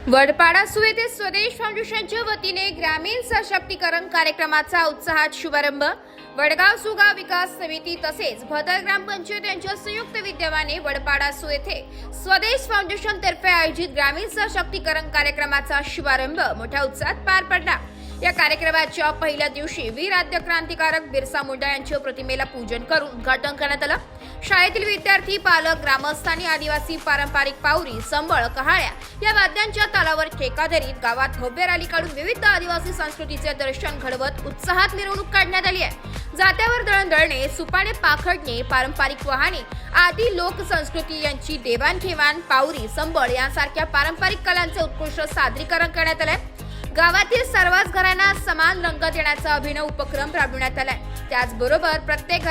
वडपाडा सु येथे स्वदेश फाउंडेशनच्या वतीने ग्रामीण सशक्तीकरण कार्यक्रमाचा उत्साहात शुभारंभ। वडगाव सुगाव विकास समिती तसेच भदर ग्रामपंचायत यांच्या संयुक्त विद्यमाने वडपाडा सु येथे स्वदेश फाउंडेशन तर्फे आयोजित ग्रामीण सशक्तीकरण कार्यक्रमाचा शुभारंभ मोठ्या उत्साहात पार पडला। या कार्यक्रमाच्या पहिल्या दिवशी वीर आद्य क्रांतिकारक बिरसा मुंडा यांच्या प्रतिमेला पूजन करून उद्घाटन करण्यात आलं। शाळेतील विद्यार्थी, पालक, ग्रामस्थांनी आदिवासी पारंपरिक पावरी, संबळ, कहाळ्या या वाद्यांच्या तालावर ठेका धरीत गावात भव्य रॅली काढून विविध आदिवासी संस्कृतीचे दर्शन घडवत उत्साहात मिरवणूक काढण्यात आली आहे। जात्यावर दळण दळणे, सुपाने पाखडणे, पारंपरिक वाहने आदी लोकसंस्कृती यांची देवाणघेवाण, पावरी, संबळ यांसारख्या पारंपरिक कलांचे उत्कृष्ट सादरीकरण करण्यात आले। गावातील सर्वच घरांना समान रंग देण्याचा अभिनव उपक्रम राबविण्यात आलाय। त्याचबरोबर प्रत्येक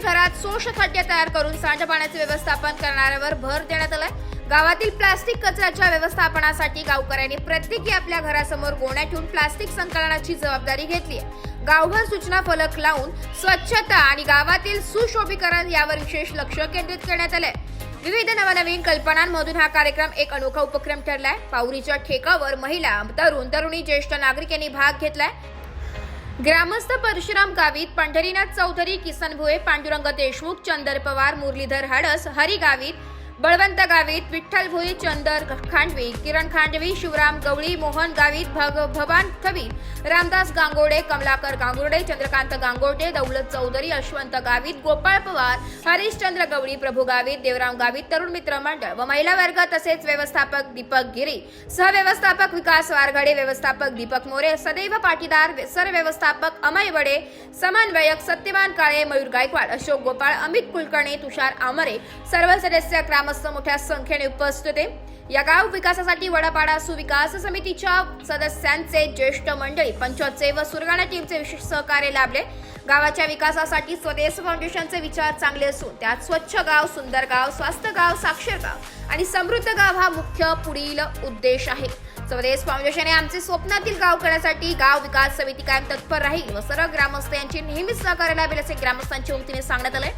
घरात शोषखड्डे तयार करून सांडपाण्याचे व्यवस्थापन करण्यावर भर देण्यात आलाय। गावातील प्लास्टिक कचऱ्याच्या व्यवस्थापनासाठी गावकऱ्यांनी प्रत्येकी आपल्या घरासमोर गोण्या ठेवून प्लास्टिक संकलनाची जबाबदारी घेतली आहे। गावभर सूचना फलक लावून स्वच्छता आणि गावातील सुशोभीकरण यावर विशेष लक्ष केंद्रित करण्यात आले। विविध नवनवीन कल्पनांमधून हा कार्यक्रम एक अनोखा उपक्रम ठरलाय। पावरीच्या ठेकावर महिला, तरुण, तरुणी, ज्येष्ठ नागरिक यांनी भाग घेतलाय। ग्रामस्थ परशुराम गावित, पंढरीनाथ चौधरी, किसन भोये, पांडुरंग देशमुख, चंदर पवार, मुरलीधर हाडस, हरी गावित, बळवंत गावित, विठ्ठल भोये, चंदर खांडवी, किरण खांडवी, शिवराम गवळी, मोहन गावित, भवान थवी, रामदास गांगोडे, कमलाकर गांगोडे, चंद्रकांत गांगोडे, दौलत चौधरी, यशवंत गावित, गोपाळ पवार, हरिश्चंद्र गवळी, प्रभू गावित, देवराम गावित, तरुण मित्र मंडळ व महिला वर्ग तसेच व्यवस्थापक दीपक गिरी, सहव्यवस्थापक विकास वारघडे, व्यवस्थापक दीपक मोरे, सदैव पाटीदार, सरव्यवस्थापक अमय वडे, समन्वयक सत्यवान काळे, मयूर गायकवाड, अशोक गोपाळ, अमित कुलकर्णी, तुषार आमरे, सर्व सदस्य ग्रामस्थ मोठ्या संख्येने उपस्थित होते। या गाव विकासासाठी वडपाडा सुविकास समितीच्या सदस्यांचे, ज्येष्ठ मंडळी, पंचायतचे व सुरगाणा टीमचे विशेष सहकार्य लाभले। गावाच्या विकासासाठी स्वदेश फाउंडेशनचे विचार चांगले असून त्यात स्वच्छ गाव, सुंदर गाव, स्वास्थ्य गाव, साक्षर गाव आणि समृद्ध गाव हा मुख्य पुढील उद्देश आहे। स्वदेश फाउंडेशन आमचे स्वप्नातील गाव करण्यासाठी गाव विकास समिती कायम तत्पर राहील व सर्व ग्रामस्थ यांची नेहमीच सहकार्य लाभेल असे ग्रामस्थांच्या वतीने सांगण्यात आले।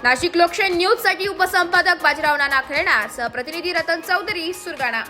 नाशिक लोकशाही न्यूज साठी उपसंपादक बाजीराव नाना खैरनार, सहप्रतिनिधी रतन चौधरी, सुरगाणा।